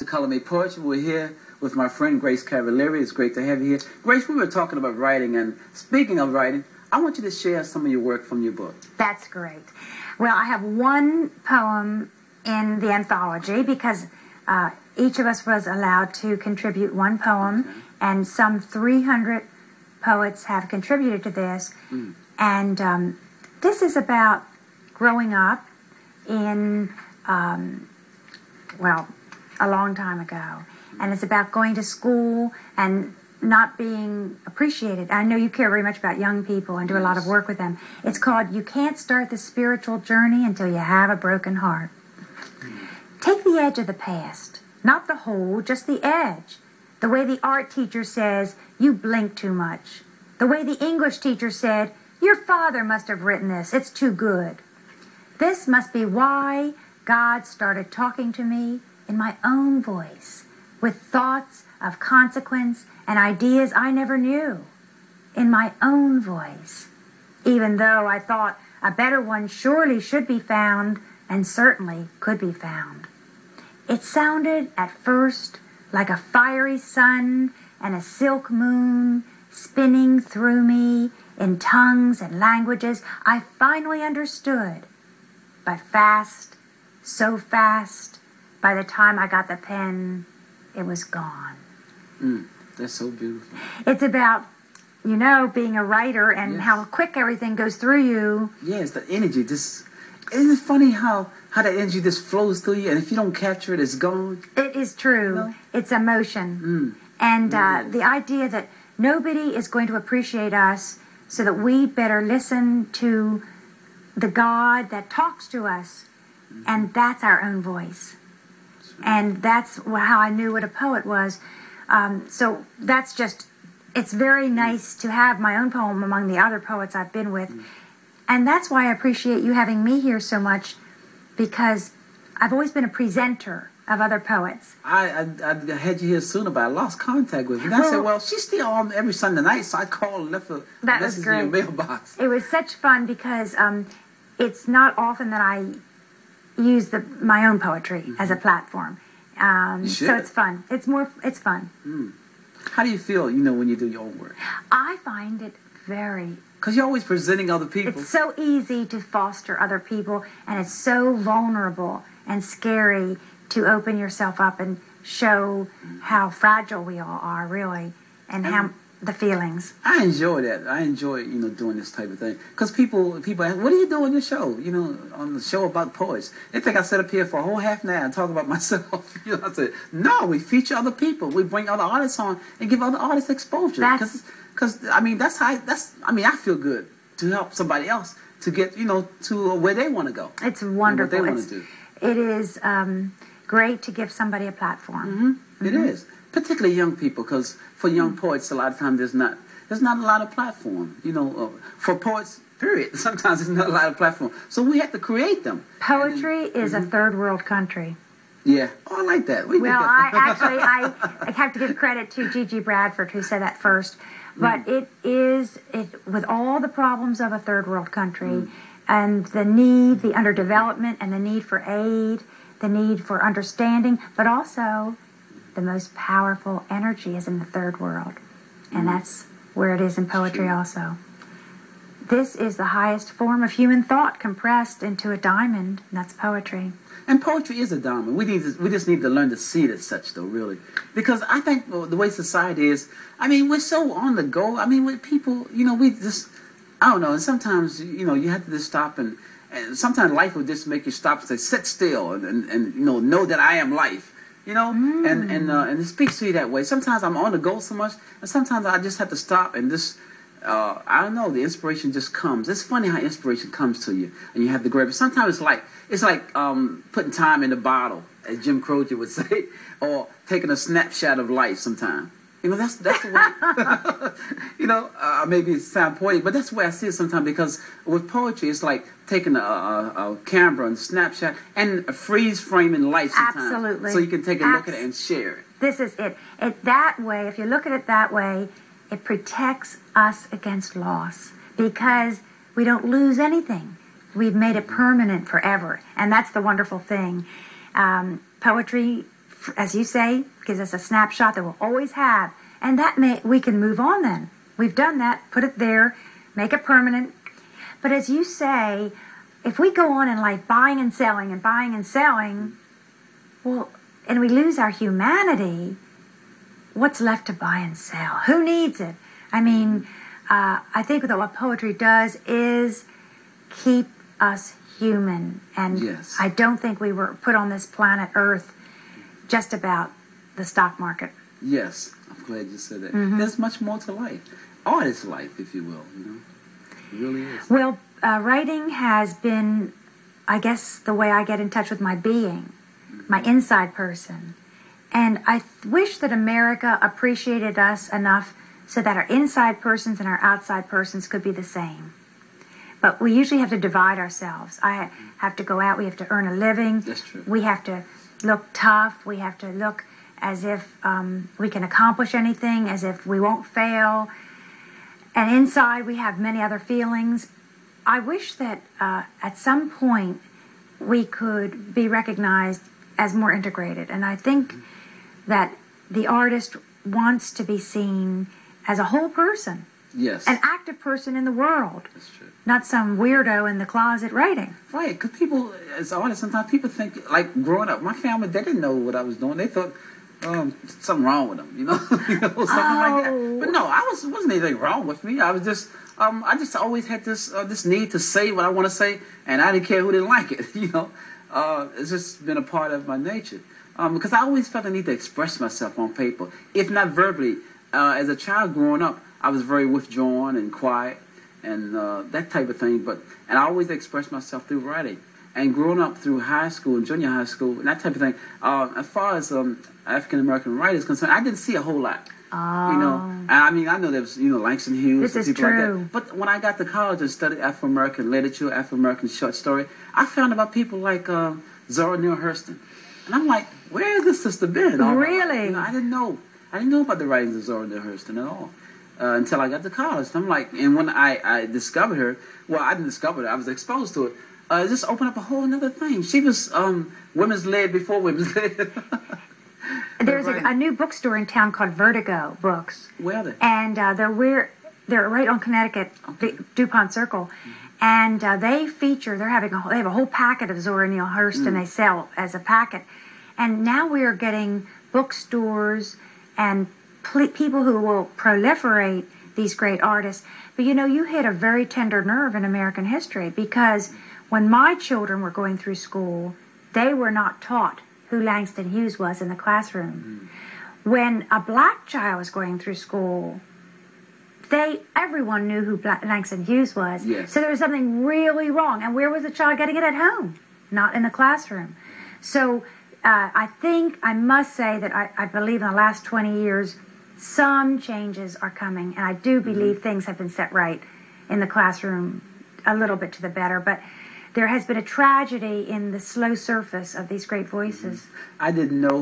to Color Made Poetry. We're here with my friend Grace Cavaleri. It's great to have you here. Grace, we were talking about writing, and speaking of writing, I want you to share some of your work from your book. That's great. Well, I have one poem in the anthology because each of us was allowed to contribute one poem, Okay. and some 300 poets have contributed to this. And this is about growing up in, well, a long time ago. And it's about going to school and not being appreciated. I know you care very much about young people and do a lot of work with them. It's called You Can't Start the Spiritual Journey Until You Have a Broken Heart. Take the edge of the past, not the whole, just the edge. The way the art teacher says, you blink too much. The way the English teacher said, your father must have written this, it's too good. This must be why God started talking to me in my own voice, with thoughts of consequence and ideas I never knew, in my own voice, even though I thought a better one surely should be found and certainly could be found. It sounded at first like a fiery sun and a silk moon spinning through me in tongues and languages I finally understood. But fast, so fast, by the time I got the pen, it was gone. That's so beautiful. It's about, you know, being a writer and how quick everything goes through you. Yes, the energy. Isn't it funny how that energy just flows through you, and if you don't capture it, it's gone? It is true. You know? It's emotion. And the idea that nobody is going to appreciate us, so that we better listen to the God that talks to us, and that's our own voice. And that's how I knew what a poet was. So that's just, it's very nice to have my own poem among the other poets I've been with. And that's why I appreciate you having me here so much, because I've always been a presenter of other poets. I had you here sooner, but I lost contact with you. And I said, well, she's still on every Sunday night, so I called and left a message in your mailbox. It was such fun because it's not often that I use my own poetry as a platform. So it's fun. It's fun. How do you feel, when you do your own work? I find it very... Because you're always presenting other people. It's so easy to foster other people, and it's so vulnerable and scary to open yourself up and show how fragile we all are, really, and how the feelings. I enjoy that. I enjoy, doing this type of thing. Because people ask, what do you do on your show? On the show about poets. They think I sit up here for a whole half an hour and talk about myself. I said, no, we feature other people. We bring other artists on and give other artists exposure. Because, I feel good to help somebody else to get, to where they want to go. It's wonderful. What they want to do. It is great to give somebody a platform. It is. Particularly young people, because for young poets, a lot of times there's not a lot of platform. For poets, period. Sometimes there's not a lot of platform. So we have to create them. Poetry is a third world country. Yeah. Oh, I like that. I have to give credit to Gigi Bradford, who said that first. But it with all the problems of a third world country and the need, the underdevelopment, and the need for aid, the need for understanding, but also the most powerful energy is in the third world. And that's where it is in poetry also. This is the highest form of human thought compressed into a diamond, and that's poetry. And poetry is a diamond. We just need to learn to see it as such, though, really. Because I think the way society is, we're so on the go. With people, we just, I don't know. And sometimes, you have to just stop and sometimes life will just make you stop and say, sit still and know that I am life. And it speaks to you that way. Sometimes I'm on the go so much, and sometimes I just have to stop and just, I don't know, the inspiration just comes. It's funny how inspiration comes to you, and you have to grab it. Sometimes it's like putting time in a bottle, as Jim Croce would say, or taking a snapshot of life sometimes. That's the way, maybe it sounds poetic, but that's the way I see it sometimes, because with poetry, it's like taking a camera and snapshot and a freeze frame in life sometimes. Absolutely. So you can take a look at it and share it. This is it. That way, if you look at it that way, it protects us against loss, because we don't lose anything. We've made it permanent forever, and that's the wonderful thing. Poetry as you say, gives us a snapshot that we'll always have. And we can move on then. We've done that, put it there, make it permanent. But as you say, if we go on in life buying and selling, well, and we lose our humanity, what's left to buy and sell? Who needs it? I mean, I think that what poetry does is keep us human. And yes. I don't think we were put on this planet Earth just about the stock market. Yes, I'm glad you said that. Mm-hmm. There's much more to life. Art is life, if you will. It really is. Well, writing has been, I guess, the way I get in touch with my being, my inside person. And I wish that America appreciated us enough so that our inside persons and our outside persons could be the same. But we usually have to divide ourselves. I have to go out, we have to earn a living. That's true. We have to look tough, we have to look as if we can accomplish anything, as if we won't fail. And inside we have many other feelings. I wish that at some point we could be recognized as more integrated. And I think that the artist wants to be seen as a whole person. Yes. An active person in the world. That's true. Not some weirdo in the closet writing. Right, because people, as artists, sometimes people think, like growing up, my family, they didn't know what I was doing. They thought something wrong with them, something like that. But no, wasn't anything wrong with me. I was just, I just always had this need to say what I want to say, and I didn't care who didn't like it. It's just been a part of my nature. Because I always felt the need to express myself on paper, if not verbally. As a child growing up, I was very withdrawn and quiet and that type of thing. And I always expressed myself through writing. And growing up through high school and junior high school and that type of thing, as far as African-American writers concerned, I didn't see a whole lot. Oh. And I mean, I know there was, Langston Hughes and people true. like that. But when I got to college and studied Afro-American literature, Afro-American short story, I found about people like Zora Neale Hurston. And I'm like, where has this sister been? Really? I didn't know about the writings of Zora Neale Hurston at all until I got to college. And I'm like, and when I discovered her, well, I didn't discover her, I was exposed to it. It just opened up a whole other thing. She was women's led before women's led. There's a new bookstore in town called Vertigo Books. Where are they? And they're right on Connecticut, DuPont Circle. And they have a whole packet of Zora Neale Hurston they sell as a packet. And now we are getting bookstores and people who will proliferate these great artists. But you hit a very tender nerve in American history, because when my children were going through school, they were not taught who Langston Hughes was in the classroom. When a black child was going through school, everyone knew who Langston Hughes was. Yes. So there was something really wrong. And where was the child getting it? At home, not in the classroom. So I think I must say that I believe in the last 20 years, some changes are coming. And I do believe things have been set right in the classroom a little bit to the better. But there has been a tragedy in the slow surface of these great voices. I didn't know